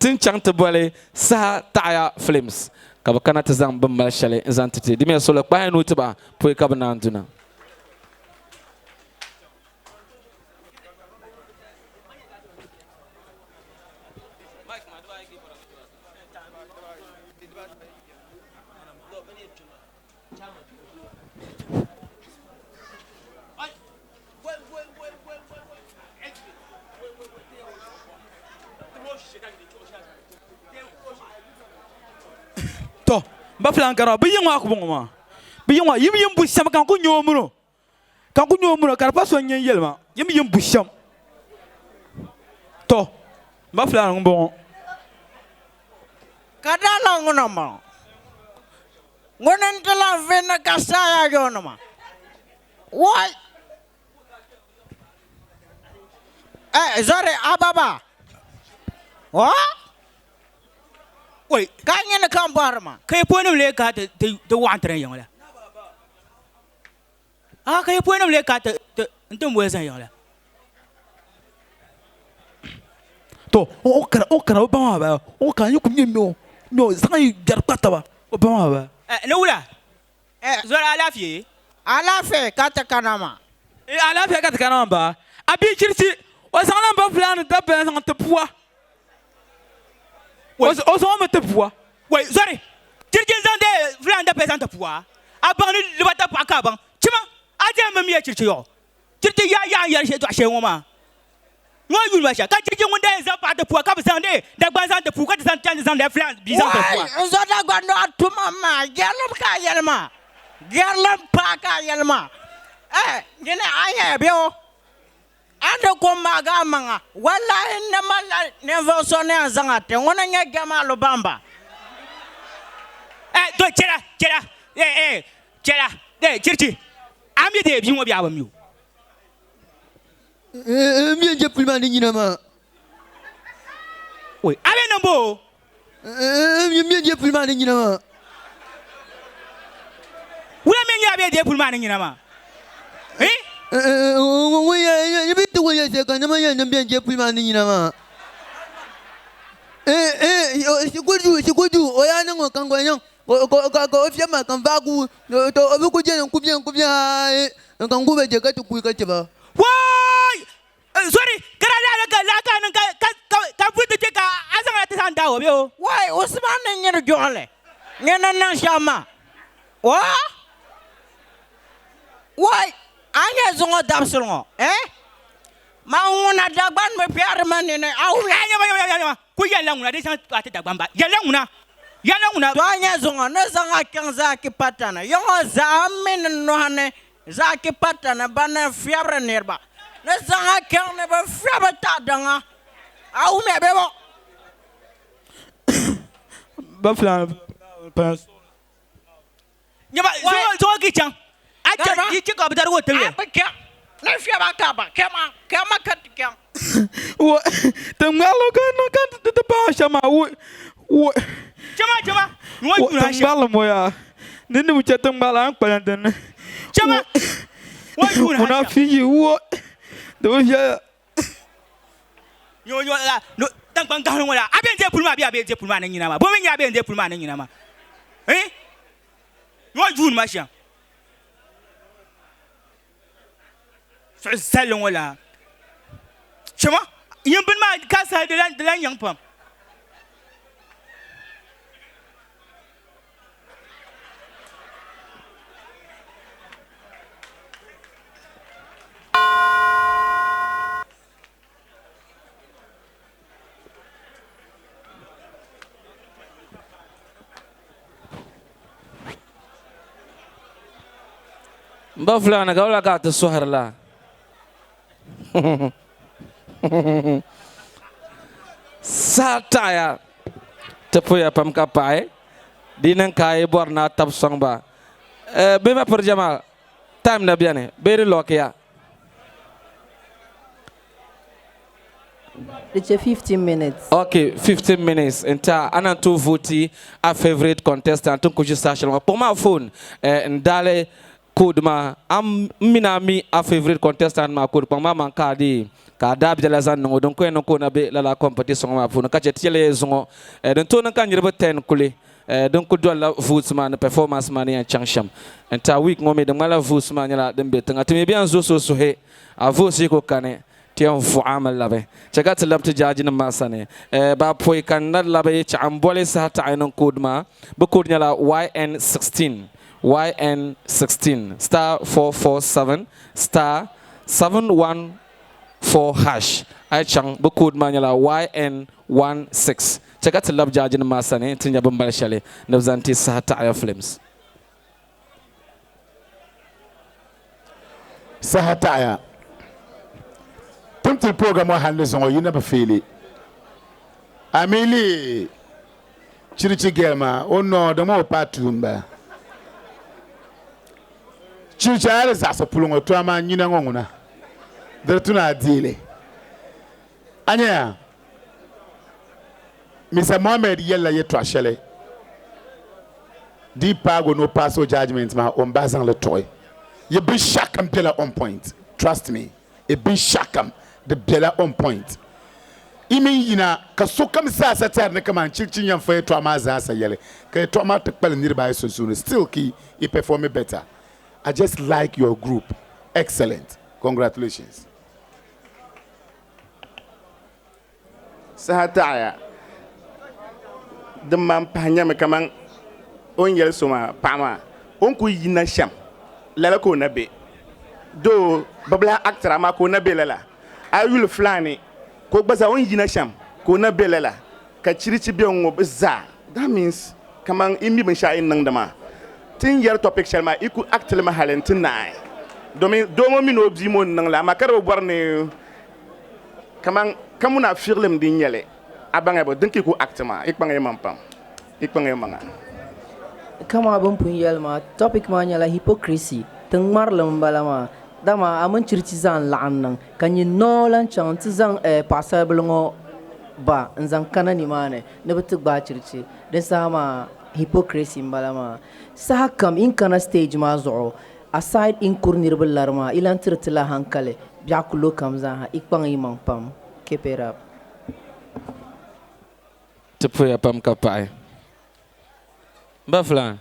tin chang te bole sa taya flames ka ba kana te zam bamba shale zantite di me so le pa no te ba po ka ba na nduna to ba flankara bi yinwa ku bongo bi yinwa yim bu sham kan ku nyomuno kar pa so nyen yelma yim bu sham to ba flan bongo kadala ngonama ngonen tela vena kasaya yonama why sorry ababa what wait kanya na kambarma kay ponum le ka te wantre yang la kay ponum le ka te ntum wezan yang la to o kara ba ma ba o kan yu kumye no sai jar pata ba o ba ma ba ne wula zora alafe kata kanama alafi kata kanama ba abi kirti o sangna ba plan da ben sang te poa o so me te poa wait sorry kirti zande plan da ben sang te poa abang ni libata pa ka bang chima aje me mi kirti yo kirti ya she to she ngoma no yu ma sha ka kirti ngunda za pa te poa ka zande da ban sang te poa ka zan tan zan da plan bi sang te poa zo da gwa no atuma ma gelam ka yelma gelam pa ka yelma gene aya bio ando ko maga manga wallahi namala never sone azangate ngona nya gama lobamba do chera chera kirti ami de bi mo bi awam yo mi je pulma ni nyinama oui ale nambo mi je pulma ni nyinama wala me nya be de pulma ni nyinama ya bitu ko ya se kana ma ya nambe je pulma ni nyinama sikudu o ya nango kango nyang ko fiama kan vagu to obu ku je ku bien kan ku be je ka tu ku ka tiba wai sorry kara la ka putu je ka azanga ta san dawo bio wai usman ne nyero jole ngena na shama wa wai anya zongo dabsulngo ma nguna dagban me piar manene au anya ku yalla nguna de san ate dagban ba yalla nguna to anya zongo ne zanga kanza ki patana yongo za min no hane za ki patana bana fiabra nerba ne zanga kan ne ba fiabra ta danga au me bebo ba flan pas nyaba zo ki chang aja yi ki ko bidar wo tele na fiabra ka ba kema katkan wo tangalo kan te ba shama wo chama wo tangalo moya nini mu cha tangalo an palandan chama wo yuna una fi wo do ya yo la no tang bang kan wala aben je pulma na nyina ma bo men ya aben je pulma na nyina ma wo yuna ma sha salon wala chama yimben ma ka sa de lan yang pam Mbaflana gawla ka te sohar la sataya te poya pam ka pae dinan kay borna tab songba be ma pour Jamal time na bien beri lokia it's 15 minutes. Okay, 15 minutes. Enta ana tu voti a favorite contestant to kuji station. Pour ma phone ndale code ma am minami a favorite contestant ma code pour ma mankadi ka da bi la zan ngo don ko en ko na be la competition ma fu ka chet yele zongo don to nan kan yirba ten kule don ko dola votes man performance man en changsham en ta week ngome de mala votes man la dem be tanga tumi bien zo so he a votes ko kane tiyan fu amal labe chaga tilab to jaji na masane ba poi kan na labe cha ambole sa ta ainon kodma bu kod nyala YN16 YN16 star 447 star 714 hash ai chang bu kod ma nyala YN16 chaga tilab jaji na masane tinya bambal shale na zanti sa ta ay films Sahataya. Tumtil program wa hande zongo yina ba fili. Amili chirichi gelma ono da mo patumba. Chirichi ala sa pulungo to ama nyina ngonguna. Dertuna adile. Anya. Mr. Mohammed yella yeto ashele. Di pago no paso judgment ma on bazan le toy. You be shakam pela on point. Trust me. It be shakam the bella on point. Imi yina ka sokam sa tar ne kama chilchin yam fa to amaza sa yele. Ka to ama tekpel nearby so soon. Still key he perform better. I just like your group. Excellent. Congratulations. Sahataya. The man panya me kaman on yel soma pama. On ku yina sham. Lala ko na be do babla actor ma ko na be lala ayul flani ko baza on yina sham ko na be lala ka chirichi be on za that means kaman imi bin sha in nan dama tin yar topic shalma iku actor ma halentin na do mo mi no bi mon nan la makaro borne kaman kamuna firlem din yele abanga bo dinki ko actor ma ikbanga mampam ikbanga manga kama abin pun yalma topic ma nyala hypocrisy teng marlam balama dama aman chirchi zan la'an nan kanyi nolan chan ti zan pasal belongo ba nzan kanani mane ne betuk ba chirchi den sama hypocrisy balama sa kam in kana stage ma zo aside in kurnir belarma ilan tirtila hankale biakulo kam zan ha ikpang imang pam keperap te puya pam kapai Baflan